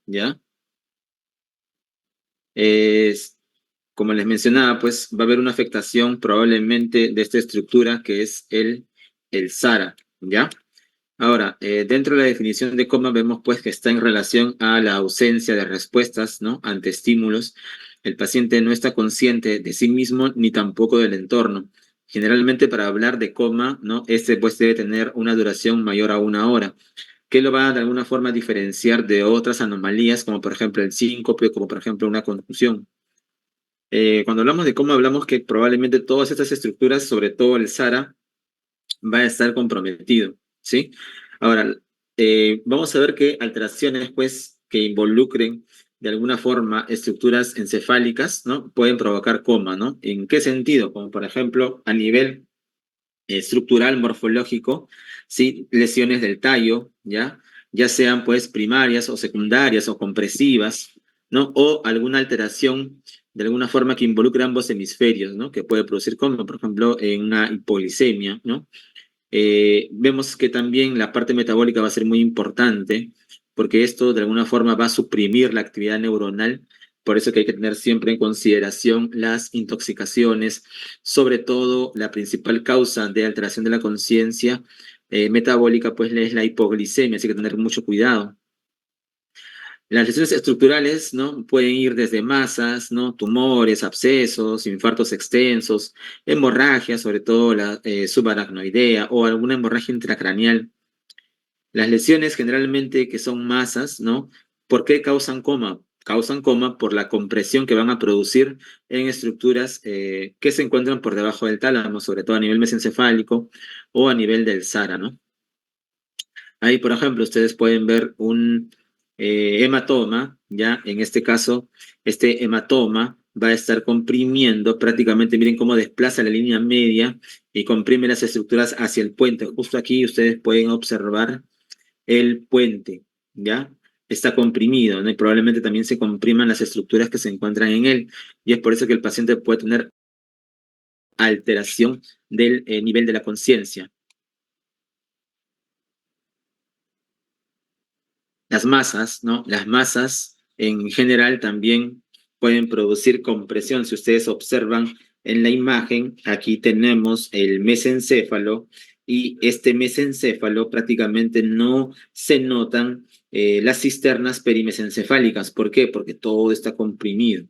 ¿ya? Es, como les mencionaba, pues va a haber una afectación probablemente de esta estructura que es el SARA, ¿ya? Ahora, dentro de la definición de coma vemos pues que está en relación a la ausencia de respuestas, ¿no? Ante estímulos. El paciente no está consciente de sí mismo ni tampoco del entorno. Generalmente para hablar de coma, ¿no? Este pues debe tener una duración mayor a 1 hora, que lo va a de alguna forma diferenciar de otras anomalías, como por ejemplo el síncope, como por ejemplo una confusión. Cuando hablamos de coma, hablamos que probablemente todas estas estructuras, sobre todo el SARA, va a estar comprometido, ¿sí? Ahora, vamos a ver qué alteraciones, pues, que involucren de alguna forma estructuras encefálicas, ¿no? Pueden provocar coma, ¿no? ¿En qué sentido? Como por ejemplo, a nivel estructural, morfológico, ¿sí? Lesiones del tallo, ¿ya? Ya sean, pues, primarias o secundarias o compresivas, ¿no? O alguna alteración de alguna forma que involucre ambos hemisferios, ¿no? Que puede producir coma, por ejemplo, en una hipoglicemia, ¿no? Vemos que también la parte metabólica va a ser muy importante, porque esto de alguna forma va a suprimir la actividad neuronal. Por eso que hay que tener siempre en consideración las intoxicaciones, sobre todo la principal causa de alteración de la conciencia metabólica, pues es la hipoglicemia, así que tener mucho cuidado. Las lesiones estructurales, ¿no? Pueden ir desde masas, ¿no? Tumores, abscesos, infartos extensos, hemorragias, sobre todo la subaracnoidea o alguna hemorragia intracraneal. Las lesiones generalmente que son masas, ¿no? ¿Por qué causan coma? Causan coma por la compresión que van a producir en estructuras que se encuentran por debajo del tálamo, sobre todo a nivel mesencefálico o a nivel del SARA, ¿no? Ahí, por ejemplo, ustedes pueden ver un hematoma, ¿ya? En este caso, este hematoma va a estar comprimiendo prácticamente, miren cómo desplaza la línea media y comprime las estructuras hacia el puente. Justo aquí ustedes pueden observar el puente, ¿ya? Está comprimido, ¿no? Y probablemente también se compriman las estructuras que se encuentran en él. Y es por eso que el paciente puede tener alteración del nivel de la conciencia. Las masas, ¿no? Las masas en general también pueden producir compresión. Si ustedes observan en la imagen, aquí tenemos el mesencéfalo y este mesencéfalo prácticamente no se notan las cisternas perimesencefálicas. ¿Por qué? Porque todo está comprimido,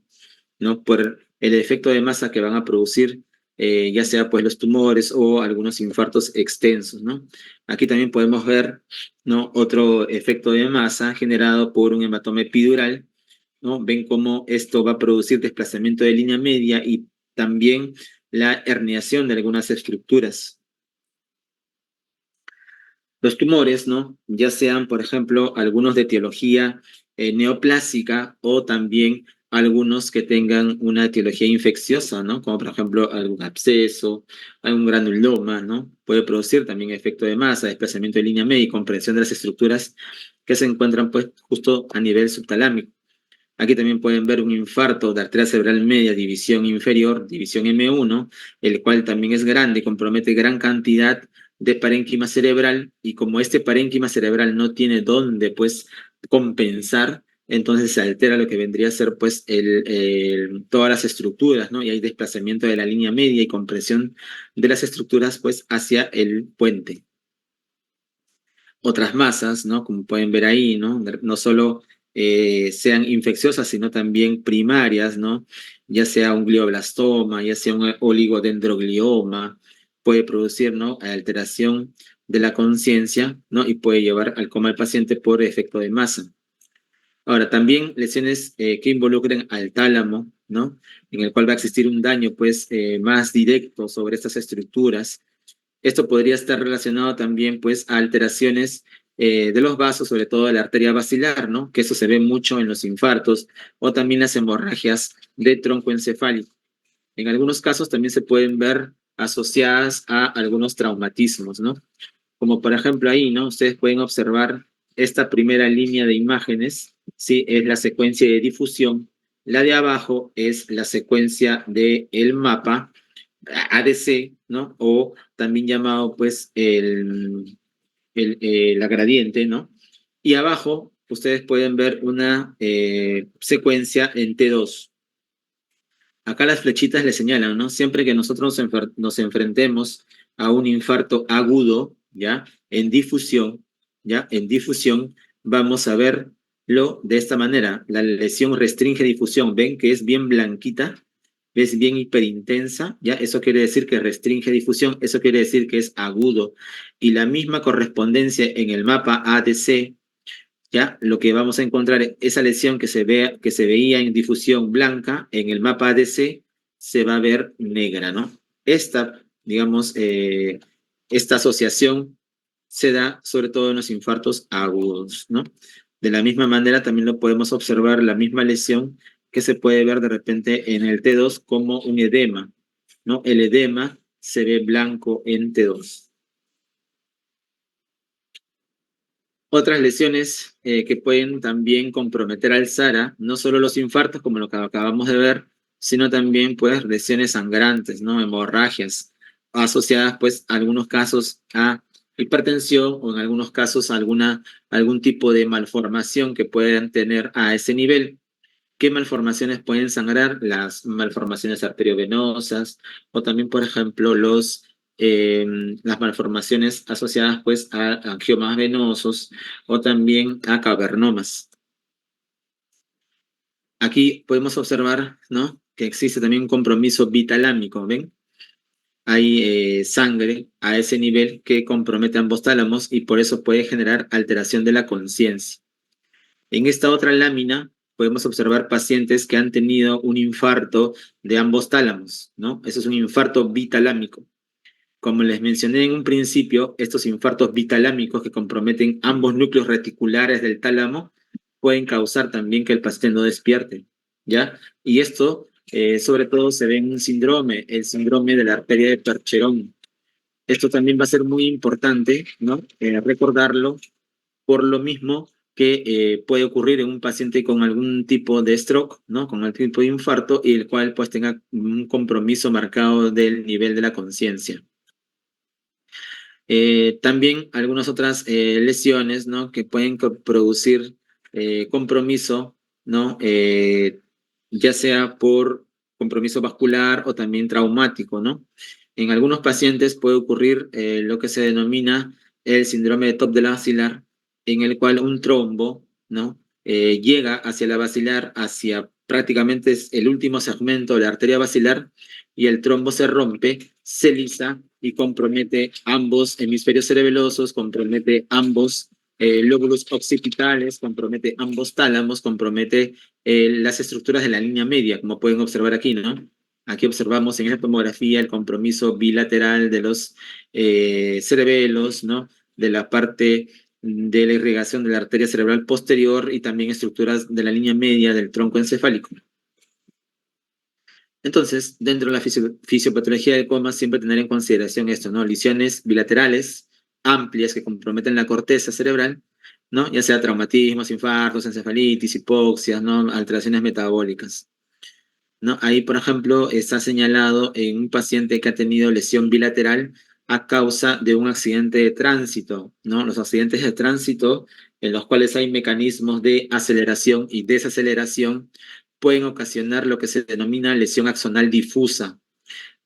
¿no? Por el efecto de masa que van a producir, ya sea pues los tumores o algunos infartos extensos, ¿no? Aquí también podemos ver, ¿no? Otro efecto de masa generado por un hematoma epidural, ¿no? Ven cómo esto va a producir desplazamiento de línea media y también la herniación de algunas estructuras. Los tumores, ¿no? Ya sean, por ejemplo, algunos de etiología neoplásica o también algunos que tengan una etiología infecciosa, ¿no? Como por ejemplo algún absceso, algún granuloma, ¿no? Puede producir también efecto de masa, desplazamiento de línea media y comprensión de las estructuras que se encuentran pues justo a nivel subtalámico. Aquí también pueden ver un infarto de arteria cerebral media, división inferior, división M1, el cual también es grande, compromete gran cantidad de parénquima cerebral, y como este parénquima cerebral no tiene dónde pues compensar, entonces se altera lo que vendría a ser pues todas las estructuras, ¿no? Y hay desplazamiento de la línea media y compresión de las estructuras pues hacia el puente. Otras masas, ¿no? Como pueden ver ahí, ¿no? No solo sean infecciosas, sino también primarias, ¿no? Ya sea un glioblastoma, ya sea un oligodendroglioma, puede producir, ¿no? Alteración de la conciencia, ¿no? Y puede llevar al coma del paciente por efecto de masa. Ahora, también lesiones que involucren al tálamo, ¿no? En el cual va a existir un daño, pues, más directo sobre estas estructuras. Esto podría estar relacionado también pues a alteraciones de los vasos, sobre todo de la arteria basilar, ¿no? Que eso se ve mucho en los infartos o también las hemorragias de tronco encefálico. En algunos casos también se pueden ver asociadas a algunos traumatismos, ¿no? Como por ejemplo ahí, ¿no? Ustedes pueden observar esta primera línea de imágenes, ¿sí? Es la secuencia de difusión. La de abajo es la secuencia del mapa ADC, ¿no? O también llamado, pues, la gradiente, ¿no? Y abajo ustedes pueden ver una secuencia en T2. Acá las flechitas le señalan, ¿no? Siempre que nosotros nos enfrentemos a un infarto agudo, ¿ya? En difusión, ¿ya? En difusión, vamos a verlo de esta manera. La lesión restringe difusión. ¿Ven que es bien blanquita? ¿Ves? Bien hiperintensa, ¿ya? Eso quiere decir que restringe difusión, eso quiere decir que es agudo. Y la misma correspondencia en el mapa ADC, ¿ya? Lo que vamos a encontrar, esa lesión que se veía en difusión blanca, en el mapa ADC se va a ver negra, ¿no? Esta, digamos, esta asociación se da sobre todo en los infartos agudos, ¿no? De la misma manera también lo podemos observar, la misma lesión que se puede ver de repente en el T2 como un edema, ¿no? El edema se ve blanco en T2. Otras lesiones que pueden también comprometer al SARA, no solo los infartos, como lo que acabamos de ver, sino también pues lesiones sangrantes, ¿no? Hemorragias, asociadas pues en algunos casos a hipertensión o en algunos casos a algún tipo de malformación que puedan tener a ese nivel. ¿Qué malformaciones pueden sangrar? Las malformaciones arteriovenosas o también, por ejemplo, las malformaciones asociadas pues a angiomas venosos o también a cavernomas. Aquí podemos observar, ¿no? Que existe también un compromiso bitalámico, ¿ven? Hay sangre a ese nivel que compromete ambos tálamos y por eso puede generar alteración de la conciencia. En esta otra lámina podemos observar pacientes que han tenido un infarto de ambos tálamos, ¿no? Eso es un infarto bitalámico. Como les mencioné en un principio, estos infartos bitalámicos que comprometen ambos núcleos reticulares del tálamo pueden causar también que el paciente no despierte, ¿ya? Y esto, sobre todo, se ve en un síndrome, el síndrome de la arteria de Percherón. Esto también va a ser muy importante, ¿no? Recordarlo por lo mismo que puede ocurrir en un paciente con algún tipo de stroke, ¿no? Con algún tipo de infarto y el cual pues tenga un compromiso marcado del nivel de la conciencia. También algunas otras lesiones, ¿no? Que pueden producir compromiso, ¿no? Ya sea por compromiso vascular o también traumático, ¿no? En algunos pacientes puede ocurrir lo que se denomina el síndrome de top del basilar, en el cual un trombo, ¿no? Llega hacia la basilar, hacia prácticamente es el último segmento de la arteria basilar, y el trombo se rompe, se lisa y compromete ambos hemisferios cerebelosos, compromete ambos lóbulos occipitales, compromete ambos tálamos, compromete las estructuras de la línea media, como pueden observar aquí, ¿no? Aquí observamos en esta tomografía el compromiso bilateral de los cerebelos, ¿no? De la parte de la irrigación de la arteria cerebral posterior y también estructuras de la línea media del tronco encefálico. Entonces, dentro de la fisiopatología del coma, siempre tener en consideración esto, ¿no? Lesiones bilaterales amplias que comprometen la corteza cerebral, ¿no? Ya sea traumatismos, infartos, encefalitis, hipoxias, ¿no? Alteraciones metabólicas, ¿no? Ahí, por ejemplo, está señalado en un paciente que ha tenido lesión bilateral a causa de un accidente de tránsito, ¿no? Los accidentes de tránsito, en los cuales hay mecanismos de aceleración y desaceleración, pueden ocasionar lo que se denomina lesión axonal difusa.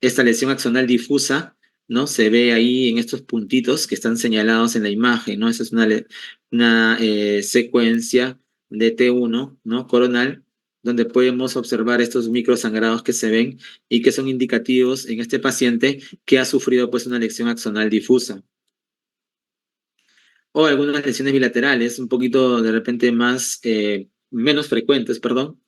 Esta lesión axonal difusa, ¿no? Se ve ahí en estos puntitos que están señalados en la imagen, ¿no? Esa es una secuencia de T1, ¿no? Coronal, donde podemos observar estos microsangrados que se ven y que son indicativos en este paciente que ha sufrido pues una lesión axonal difusa. O algunas lesiones bilaterales, un poquito de repente menos frecuentes, perdón,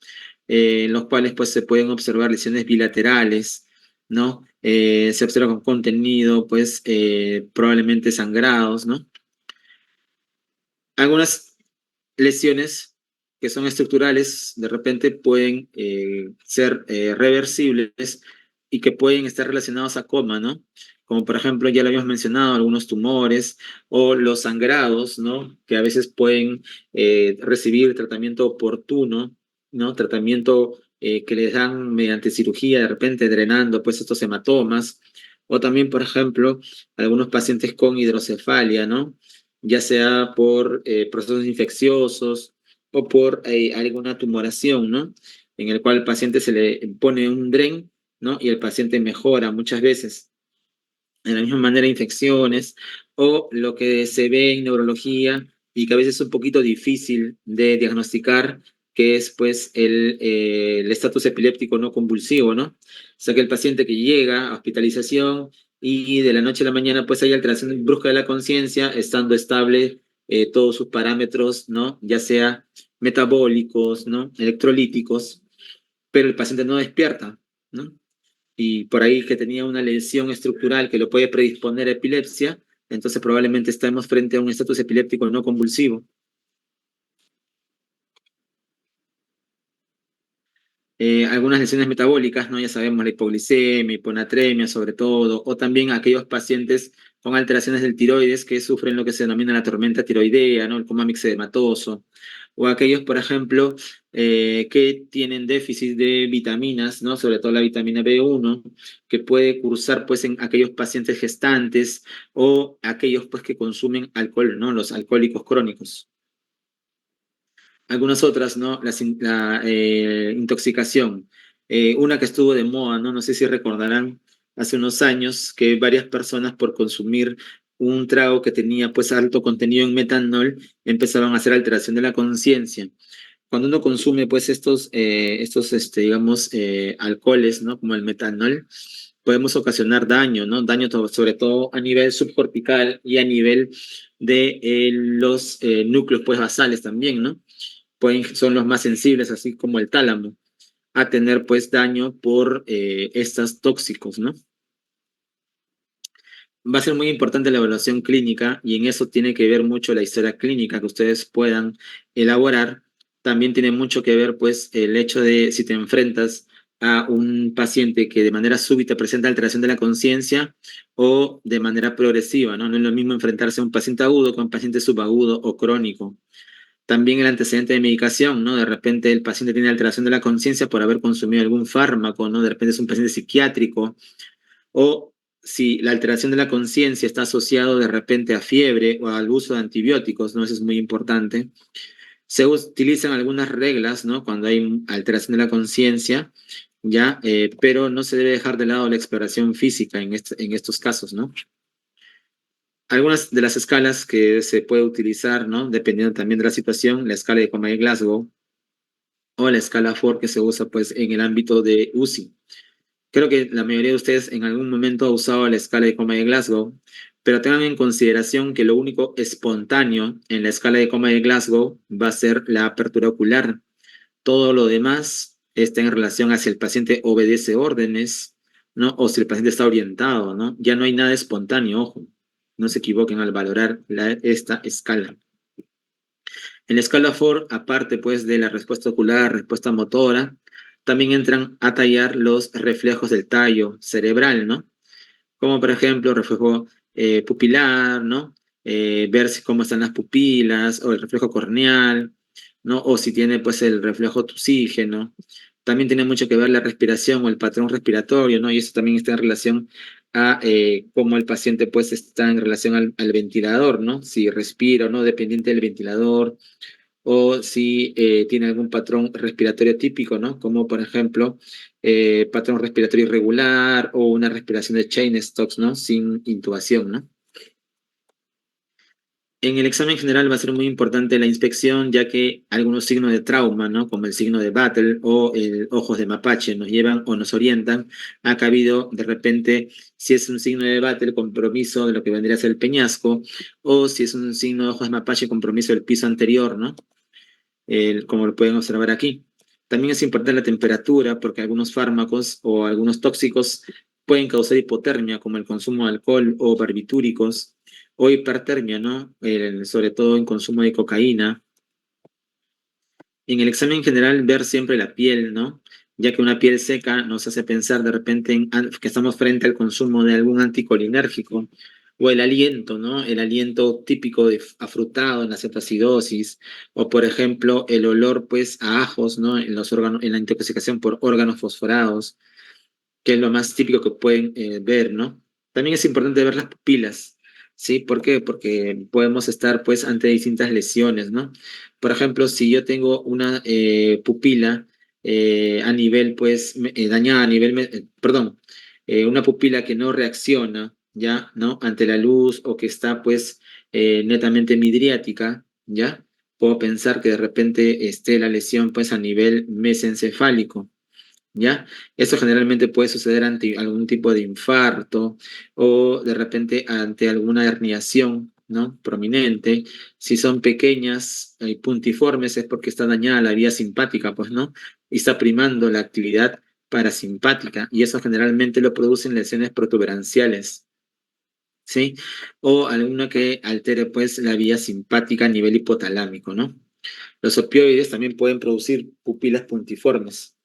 en los cuales pues se pueden observar lesiones bilaterales, ¿no? Se observa con contenido, pues probablemente sangrados, ¿no? Algunas lesiones que son estructurales de repente pueden ser reversibles y que pueden estar relacionados a coma, ¿no? Como por ejemplo, ya lo habíamos mencionado, algunos tumores o los sangrados, ¿no? Que a veces pueden recibir tratamiento oportuno, ¿no? Tratamiento que les dan mediante cirugía, de repente drenando pues estos hematomas. O también, por ejemplo, algunos pacientes con hidrocefalia, ¿no? ya sea por procesos infecciosos o por alguna tumoración, ¿no? En el cual al paciente se le pone un DREN, ¿no? Y el paciente mejora muchas veces. De la misma manera, infecciones o lo que se ve en neurología y que a veces es un poquito difícil de diagnosticar, que es pues el estatus epiléptico no convulsivo, ¿no? O sea, que el paciente que llega a hospitalización y de la noche a la mañana pues hay alteración brusca de la conciencia, estando estable todos sus parámetros, ¿no? Ya sea metabólicos, ¿no? Electrolíticos, pero el paciente no despierta, ¿no? Y por ahí que tenía una lesión estructural que lo puede predisponer a epilepsia, entonces probablemente estamos frente a un estatus epiléptico no convulsivo. Algunas lesiones metabólicas, ¿no? Ya sabemos, la hipoglicemia, hiponatremia sobre todo, o también aquellos pacientes con alteraciones del tiroides que sufren lo que se denomina la tormenta tiroidea, ¿no? El coma mixedematoso, o aquellos, por ejemplo, que tienen déficit de vitaminas, ¿no? Sobre todo la vitamina B1, que puede cursar, pues, en aquellos pacientes gestantes o aquellos, pues, que consumen alcohol, ¿no? Los alcohólicos crónicos. Algunas otras, ¿no? La intoxicación. Una que estuvo de moda, ¿no? No sé si recordarán hace unos años que varias personas por consumir un trago que tenía pues alto contenido en metanol empezaron a hacer alteración de la conciencia. Cuando uno consume pues digamos, alcoholes, ¿no? Como el metanol, podemos ocasionar daño, ¿no? Daño sobre todo a nivel subcortical y a nivel de los núcleos pues basales también, ¿no? Son los más sensibles, así como el tálamo, a tener pues daño por estos tóxicos, ¿no? Va a ser muy importante la evaluación clínica y en eso tiene que ver mucho la historia clínica que ustedes puedan elaborar. También tiene mucho que ver pues el hecho de si te enfrentas a un paciente que de manera súbita presenta alteración de la conciencia o de manera progresiva, ¿no? No es lo mismo enfrentarse a un paciente agudo que a un paciente subagudo o crónico. También el antecedente de medicación, ¿no? De repente el paciente tiene alteración de la conciencia por haber consumido algún fármaco, ¿no? De repente es un paciente psiquiátrico, o si la alteración de la conciencia está asociado de repente a fiebre o al uso de antibióticos, ¿no? Eso es muy importante. Se utilizan algunas reglas, ¿no? Cuando hay alteración de la conciencia, ¿ya? Pero no se debe dejar de lado la exploración física en estos casos, ¿no? Algunas de las escalas que se puede utilizar, ¿no? Dependiendo también de la situación, la escala de Comaey-Glasgow, o la escala Ford que se usa pues en el ámbito de UCI. Creo que la mayoría de ustedes en algún momento ha usado la escala de coma de Glasgow, pero tengan en consideración que lo único espontáneo en la escala de coma de Glasgow va a ser la apertura ocular. Todo lo demás está en relación a si el paciente obedece órdenes, ¿no? O si el paciente está orientado, ¿no? Ya no hay nada espontáneo, ojo. No se equivoquen al valorar esta escala. En la escala Ford, aparte pues de la respuesta ocular, respuesta motora, también entran a tallar los reflejos del tallo cerebral, ¿no? Como por ejemplo reflejo pupilar, ¿no? Ver cómo están las pupilas o el reflejo corneal, ¿no? O si tiene pues el reflejo tusígeno. También tiene mucho que ver la respiración o el patrón respiratorio, ¿no? Y eso también está en relación a cómo el paciente pues está en relación al ventilador, ¿no? Si respira o no, dependiente del ventilador, o si tiene algún patrón respiratorio típico, ¿no? Como por ejemplo, patrón respiratorio irregular o una respiración de Cheyne-Stokes, ¿no? Sin intubación, ¿no? En el examen general va a ser muy importante la inspección, ya que algunos signos de trauma, ¿no? Como el signo de Battle o el ojos de mapache, nos llevan o nos orientan a que ha habido de repente, si es un signo de Battle, compromiso de lo que vendría a ser el peñasco, o si es un signo de ojos de mapache, compromiso del piso anterior, ¿no? Como lo pueden observar aquí. También es importante la temperatura porque algunos fármacos o algunos tóxicos pueden causar hipotermia, como el consumo de alcohol o barbitúricos, o hipertermia, ¿no? Sobre todo en consumo de cocaína. En el examen general, ver siempre la piel, ¿no? Ya que una piel seca nos hace pensar de repente que estamos frente al consumo de algún anticolinérgico, o el aliento, ¿no? El aliento típico de afrutado en la cetoacidosis, o por ejemplo, el olor, pues, a ajos, ¿no? En los órganos, en la intoxicación por órganos fosforados, que es lo más típico que pueden ver, ¿no? También es importante ver las pupilas. ¿sí? ¿Por qué? Porque podemos estar pues ante distintas lesiones, ¿no? Por ejemplo, si yo tengo una pupila a nivel pues dañada, a nivel, perdón, una pupila que no reacciona, ¿ya? ¿No? Ante la luz o que está pues netamente midriática, ¿ya? Puedo pensar que de repente esté la lesión pues a nivel mesencefálico, ¿ya? Eso generalmente puede suceder ante algún tipo de infarto o de repente ante alguna herniación, ¿no? Prominente. Si son pequeñas y puntiformes es porque está dañada la vía simpática, pues, ¿no? Y está primando la actividad parasimpática y eso generalmente lo producen lesiones protuberanciales, ¿sí? O alguna que altere, pues, la vía simpática a nivel hipotalámico, ¿no? Los opioides también pueden producir pupilas puntiformes.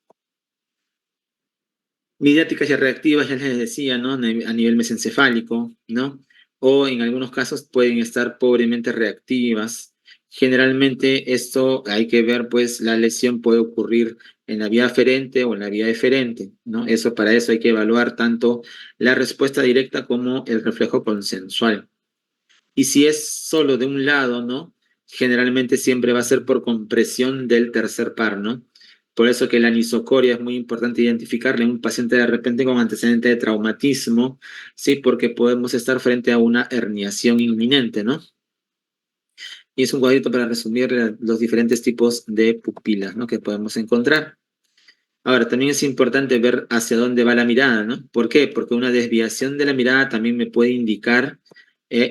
Midiáticas y reactivas, ya les decía, ¿no? A nivel mesencefálico, ¿no? O en algunos casos pueden estar pobremente reactivas. Generalmente esto hay que ver, pues la lesión puede ocurrir en la vía aferente o en la vía eferente, ¿no? Eso para eso hay que evaluar tanto la respuesta directa como el reflejo consensual. Y si es solo de un lado, ¿no? Generalmente siempre va a ser por compresión del tercer par, ¿no? Por eso que la anisocoria es muy importante identificarla en un paciente de repente con antecedente de traumatismo, ¿sí? Porque podemos estar frente a una herniación inminente, ¿no? Y es un cuadrito para resumir los diferentes tipos de pupilas, ¿no? Que podemos encontrar. Ahora, también es importante ver hacia dónde va la mirada, ¿no? ¿Por qué? Porque una desviación de la mirada también me puede indicar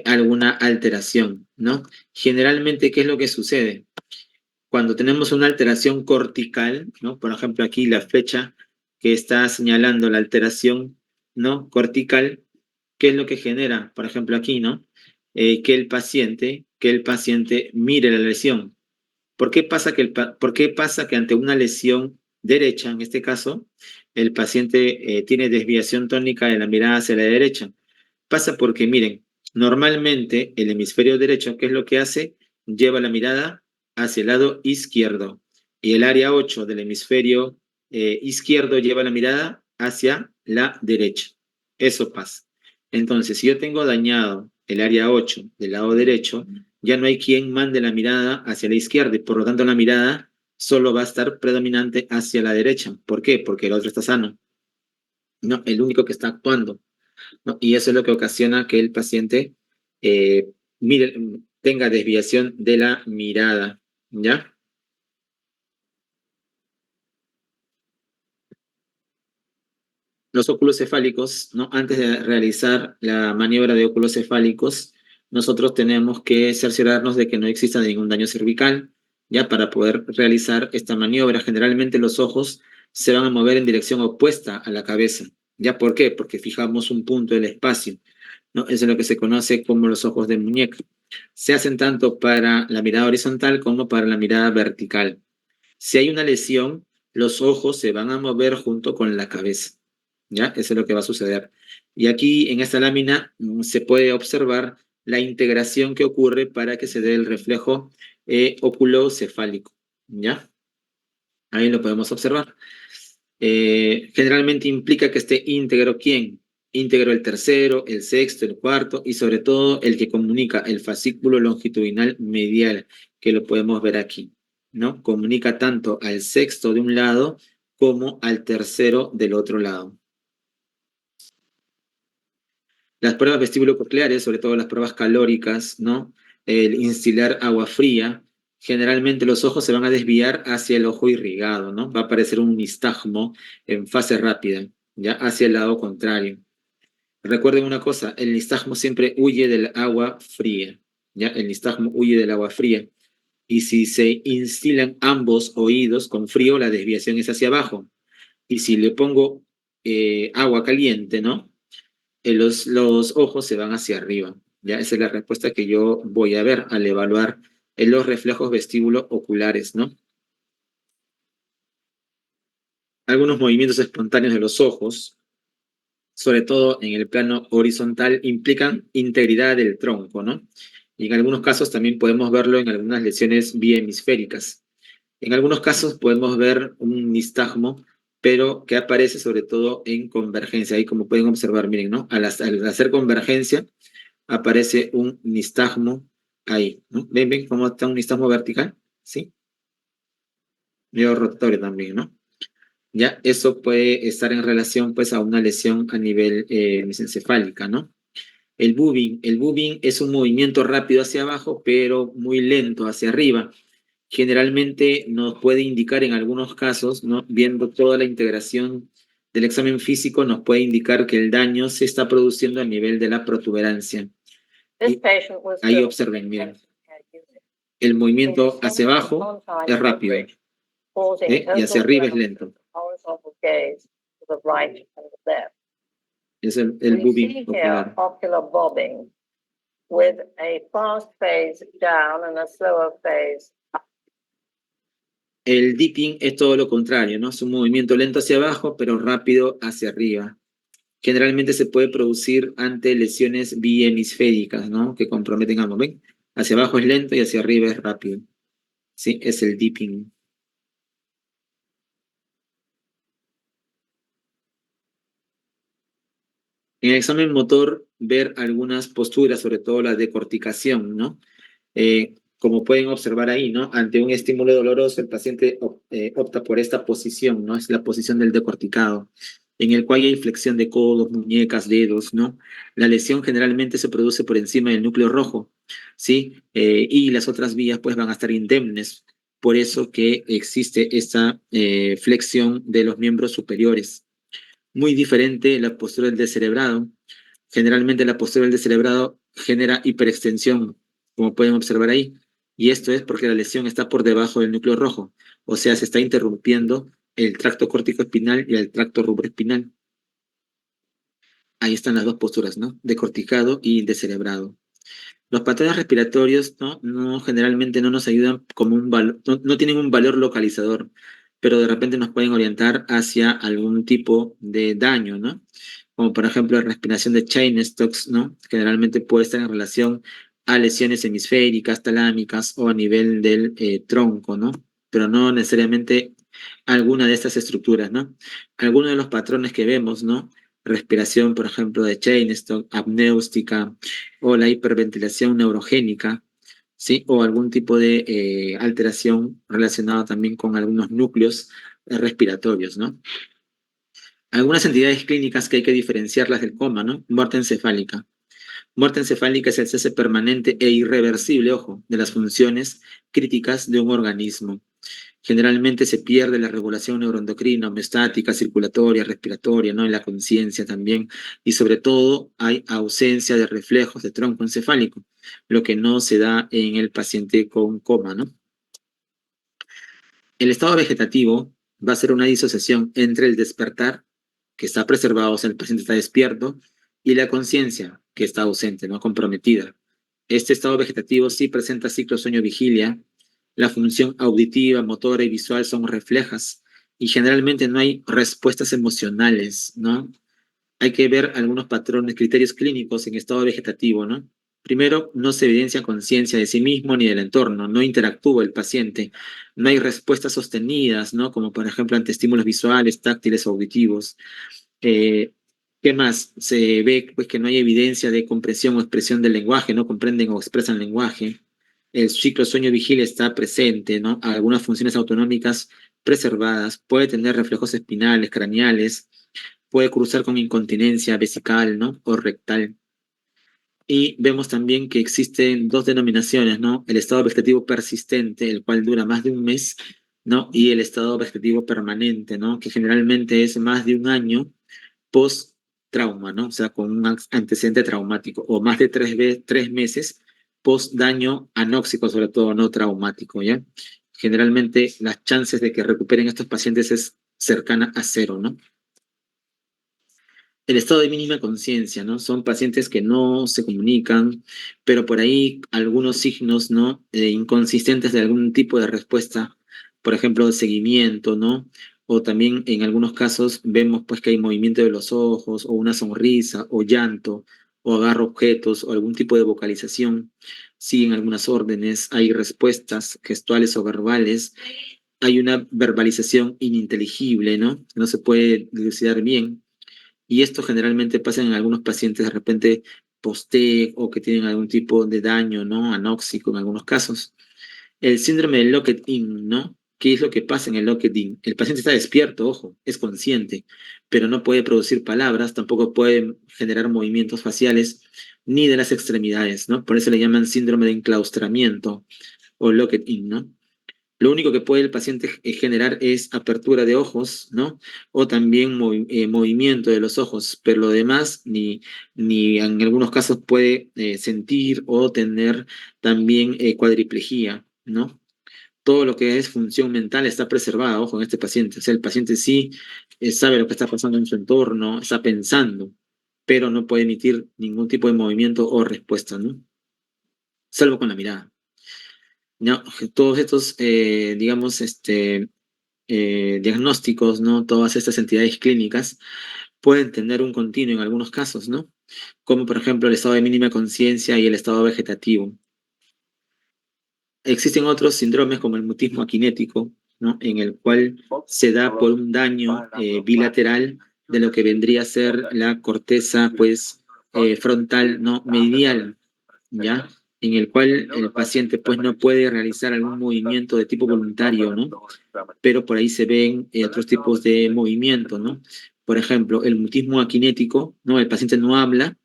alguna alteración, ¿no? Generalmente, ¿qué es lo que sucede? Cuando tenemos una alteración cortical, ¿no? Por ejemplo, aquí la flecha que está señalando la alteración, ¿no? Cortical, ¿qué es lo que genera? Por ejemplo, aquí, ¿no? Que el paciente mire la lesión. ¿Por qué pasa que ante una lesión derecha, en este caso, el paciente tiene desviación tónica de la mirada hacia la derecha? Pasa porque, miren, normalmente el hemisferio derecho, ¿qué es lo que hace? Lleva la mirada hacia el lado izquierdo y el área 8 del hemisferio izquierdo lleva la mirada hacia la derecha. Eso pasa. Entonces, si yo tengo dañado el área 8 del lado derecho, ya no hay quien mande la mirada hacia la izquierda y por lo tanto la mirada solo va a estar predominante hacia la derecha. ¿Por qué? Porque el otro está sano. No, el único que está actuando, ¿no? Y eso es lo que ocasiona que el paciente eh, mire, tenga desviación de la mirada, ¿ya? Los óculos cefálicos, ¿no? Antes de realizar la maniobra de óculos cefálicos, nosotros tenemos que cerciorarnos de que no exista ningún daño cervical, ¿ya? Para poder realizar esta maniobra. Generalmente los ojos se van a mover en dirección opuesta a la cabeza, ¿ya? ¿Por qué? Porque fijamos un punto del espacio, ¿no? Eso es lo que se conoce como los ojos de muñeca. Se hacen tanto para la mirada horizontal como para la mirada vertical. Si hay una lesión, los ojos se van a mover junto con la cabeza. ¿Ya? Eso es lo que va a suceder. Y aquí en esta lámina se puede observar la integración que ocurre para que se dé el reflejo oculocefálico. ¿Ya? Ahí lo podemos observar. Generalmente implica que esté íntegro quién, íntegro el tercero, el sexto, el cuarto y sobre todo el que comunica el fascículo longitudinal medial, que lo podemos ver aquí, ¿no? Comunica tanto al sexto de un lado como al tercero del otro lado. Las pruebas vestíbulo-cocleares, sobre todo las pruebas calóricas, ¿no? El instilar agua fría, generalmente los ojos se van a desviar hacia el ojo irrigado, ¿no? Va a aparecer un nistagmo en fase rápida, ya hacia el lado contrario. Recuerden una cosa, el nistagmo siempre huye del agua fría, ¿ya? El nistagmo huye del agua fría. Y si se instilan ambos oídos con frío, la desviación es hacia abajo. Y si le pongo agua caliente, ¿no? Los ojos se van hacia arriba. ¿Ya? Esa es la respuesta que yo voy a ver al evaluar los reflejos vestíbulo oculares, ¿no? Algunos movimientos espontáneos de los ojos, sobre todo en el plano horizontal, implican integridad del tronco, ¿no? Y en algunos casos también podemos verlo en algunas lesiones biemisféricas. En algunos casos podemos ver un nistagmo, pero que aparece sobre todo en convergencia. Ahí como pueden observar, miren, ¿no? Al hacer convergencia, aparece un nistagmo ahí, ¿no? ¿Ven cómo está un nistagmo vertical? ¿Sí? Medio rotatorio también, ¿no? Ya, eso puede estar en relación, pues, a una lesión a nivel mesencefálica, ¿no? El boobing es un movimiento rápido hacia abajo, pero muy lento hacia arriba. Generalmente nos puede indicar en algunos casos, ¿no? Viendo toda la integración del examen físico, nos puede indicar que el daño se está produciendo a nivel de la protuberancia. Y ahí observen, miren, el movimiento hacia abajo es rápido, y hacia arriba es lento. Es el boobing ocular. With a fast phase down and a slower phase. El dipping es todo lo contrario, ¿no? Es un movimiento lento hacia abajo, pero rápido hacia arriba. Generalmente se puede producir ante lesiones bihemisféricas, ¿no? Que comprometen ambos. ¿Ven? Hacia abajo es lento y hacia arriba es rápido. Sí, es el dipping. En el examen motor, ver algunas posturas, sobre todo la decorticación, ¿no? Como pueden observar ahí, ¿no? Ante un estímulo doloroso, el paciente opta por esta posición, ¿no? Es la posición del decorticado, en el cual hay flexión de codos, muñecas, dedos, ¿no? La lesión generalmente se produce por encima del núcleo rojo, ¿sí? Y las otras vías, pues, van a estar indemnes. Por eso que existe esta flexión de los miembros superiores. Muy diferente la postura del descerebrado. Generalmente la postura del descerebrado genera hiperextensión, como pueden observar ahí, y esto es porque la lesión está por debajo del núcleo rojo, o sea, se está interrumpiendo el tracto córtico-espinal y el tracto rubroespinal. Ahí están las dos posturas, ¿no? Decorticado y descerebrado. Los patrones respiratorios, ¿no? Generalmente no nos ayudan como un valor, no tienen un valor localizador, pero de repente nos pueden orientar hacia algún tipo de daño, ¿no? Como por ejemplo la respiración de Cheyne-Stokes, ¿no? Generalmente puede estar en relación a lesiones hemisféricas, talámicas o a nivel del tronco, ¿no? Pero no necesariamente alguna de estas estructuras, ¿no? Algunos de los patrones que vemos, ¿no? Respiración, por ejemplo, de Cheyne-Stokes, apneústica o la hiperventilación neurogénica, ¿sí? O algún tipo de alteración relacionada también con algunos núcleos respiratorios, ¿no? Algunas entidades clínicas que hay que diferenciarlas del coma, ¿no? Muerte encefálica. Muerte encefálica es el cese permanente e irreversible, ojo, de las funciones críticas de un organismo. Generalmente se pierde la regulación neuroendocrina, homeostática, circulatoria, respiratoria, ¿no? En la conciencia también. Y sobre todo hay ausencia de reflejos de tronco encefálico, lo que no se da en el paciente con coma, ¿no? El estado vegetativo va a ser una disociación entre el despertar, que está preservado, o sea, el paciente está despierto, y la conciencia, que está ausente, ¿no? Comprometida. Este estado vegetativo sí presenta ciclo sueño-vigilia. La función auditiva, motora y visual son reflejas y generalmente no hay respuestas emocionales, ¿no? Hay que ver algunos patrones, criterios clínicos en estado vegetativo, ¿no? Primero, no se evidencia conciencia de sí mismo ni del entorno, no interactúa el paciente, no hay respuestas sostenidas, ¿no? Como por ejemplo ante estímulos visuales, táctiles o auditivos. Eh, ¿Qué más? Se ve pues que no hay evidencia de comprensión o expresión del lenguaje, no comprenden o expresan lenguaje. El ciclo sueño-vigilia está presente, ¿no? Algunas funciones autonómicas preservadas, puede tener reflejos espinales, craneales, puede cruzar con incontinencia vesical, ¿no? O rectal. Y vemos también que existen dos denominaciones, ¿no? El estado vegetativo persistente, el cual dura más de un mes, ¿no? Y el estado vegetativo permanente, ¿no? Que generalmente es más de un año post-trauma, ¿no? O sea, con un antecedente traumático, o más de 3 meses post-daño anóxico, sobre todo no traumático, ¿ya? Generalmente las chances de que recuperen estos pacientes es cercana a cero, ¿no? El estado de mínima conciencia, ¿no? Son pacientes que no se comunican, pero por ahí algunos signos, ¿no? Inconsistentes de algún tipo de respuesta, por ejemplo, de seguimiento, ¿no? O también en algunos casos vemos pues que hay movimiento de los ojos, o una sonrisa, o llanto, o agarro objetos, o algún tipo de vocalización. Siguen algunas órdenes, hay respuestas gestuales o verbales, hay una verbalización ininteligible, ¿no? No se puede dilucidar bien y esto generalmente pasa en algunos pacientes de repente post-TEC o que tienen algún tipo de daño, ¿no? Anóxico en algunos casos. El síndrome del locked-in, ¿no? ¿Qué es lo que pasa en el locked-in? El paciente está despierto, ojo, es consciente, pero no puede producir palabras, tampoco puede generar movimientos faciales ni de las extremidades, ¿no? Por eso le llaman síndrome de enclaustramiento o locked-in, ¿no? Lo único que puede el paciente generar es apertura de ojos, ¿no? O también movimiento de los ojos, pero lo demás ni en algunos casos puede sentir o tener también cuadriplejía, ¿no? Todo lo que es función mental está preservada, ojo, en este paciente. O sea, el paciente sí sabe lo que está pasando en su entorno, está pensando, pero no puede emitir ningún tipo de movimiento o respuesta, ¿no? Salvo con la mirada. ¿No? Todos estos, digamos, diagnósticos, ¿no? Todas estas entidades clínicas pueden tener un continuo en algunos casos, ¿no? Como por ejemplo el estado de mínima conciencia y el estado vegetativo. Existen otros síndromes como el mutismo aquinético, ¿no? En el cual se da por un daño bilateral de lo que vendría a ser la corteza, pues, frontal, ¿no? Medial, ¿ya? En el cual el paciente, pues, no puede realizar algún movimiento de tipo voluntario, ¿no? Pero por ahí se ven otros tipos de movimiento, ¿no? Por ejemplo, el mutismo aquinético, ¿no? El paciente no habla,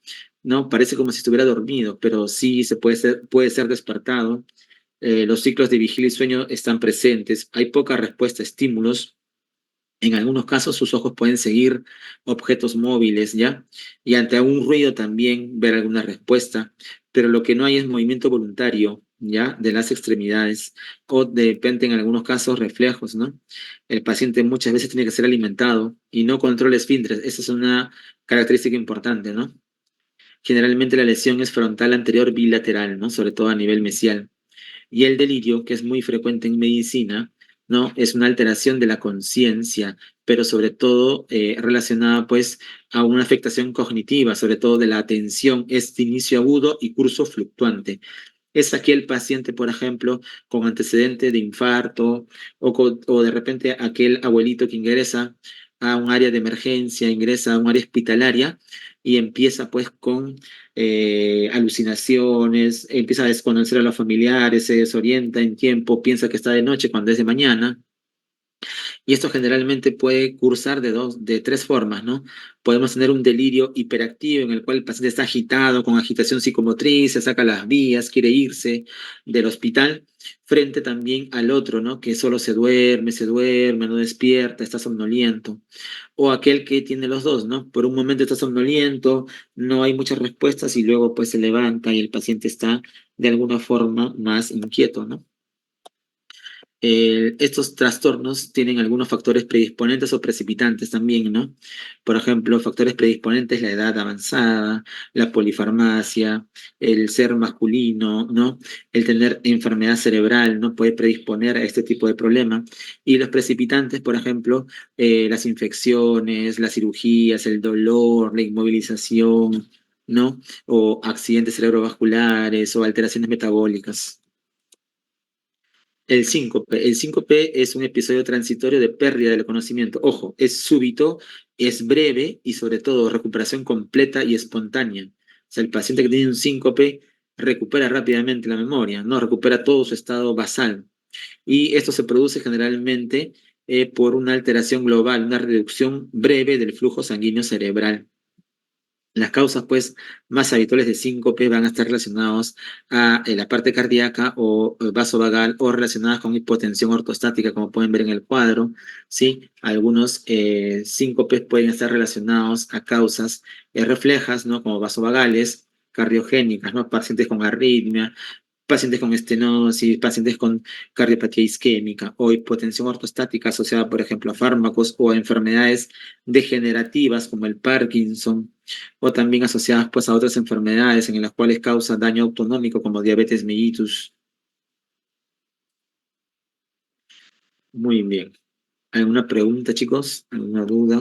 ¿no? Parece como si estuviera dormido, pero sí puede ser despertado. Los ciclos de vigilia y sueño están presentes, hay poca respuesta a estímulos. En algunos casos sus ojos pueden seguir objetos móviles, ¿ya? Y ante algún ruido también ver alguna respuesta, pero lo que no hay es movimiento voluntario, ¿ya? De las extremidades o de repente en algunos casos reflejos, ¿no? El paciente muchas veces tiene que ser alimentado y no controla esfínteres. Esa es una característica importante, ¿no? Generalmente la lesión es frontal anterior bilateral, ¿no? Sobre todo a nivel mesial. Y el delirio, que es muy frecuente en medicina, ¿no? Es una alteración de la conciencia, pero sobre todo relacionada pues a una afectación cognitiva, sobre todo de la atención, es de inicio agudo y curso fluctuante. Es aquel paciente, por ejemplo, con antecedente de infarto o de repente aquel abuelito que ingresa a un área de emergencia, ingresa a un área hospitalaria y empieza pues con alucinaciones, empieza a desconocer a los familiares, se desorienta en tiempo, piensa que está de noche cuando es de mañana. Y esto generalmente puede cursar de tres formas, ¿no? Podemos tener un delirio hiperactivo en el cual el paciente está agitado, con agitación psicomotriz, se saca las vías, quiere irse del hospital, frente también al otro, ¿no? Que solo se duerme, no despierta, está somnoliento. O aquel que tiene los dos, ¿no? Por un momento está somnoliento, no hay muchas respuestas y luego pues se levanta y el paciente está de alguna forma más inquieto, ¿no? Estos trastornos tienen algunos factores predisponentes o precipitantes también, ¿no? Por ejemplo, factores predisponentes, la edad avanzada, la polifarmacia, el ser masculino, ¿no? El tener enfermedad cerebral, ¿no? Puede predisponer a este tipo de problema. Y los precipitantes, por ejemplo, las infecciones, las cirugías, el dolor, la inmovilización, ¿no? O accidentes cerebrovasculares o alteraciones metabólicas. El síncope. El síncope es un episodio transitorio de pérdida del conocimiento. Ojo, es súbito, es breve y sobre todo recuperación completa y espontánea. O sea, el paciente que tiene un síncope recupera rápidamente la memoria, no recupera todo su estado basal. Y esto se produce generalmente por una alteración global, una reducción breve del flujo sanguíneo cerebral. Las causas, pues, más habituales de síncope van a estar relacionados a la parte cardíaca o vasovagal o relacionadas con hipotensión ortostática, como pueden ver en el cuadro, ¿sí? Algunos síncopes pueden estar relacionados a causas reflejas, ¿no? Como vasovagales, cardiogénicas, ¿no? Pacientes con arritmia, pacientes con estenosis, pacientes con cardiopatía isquémica o hipotensión ortostática asociada, por ejemplo, a fármacos o a enfermedades degenerativas como el Parkinson, o también asociadas pues a otras enfermedades en las cuales causa daño autonómico como diabetes mellitus. Muy bien. ¿Alguna pregunta, chicos? ¿Alguna duda?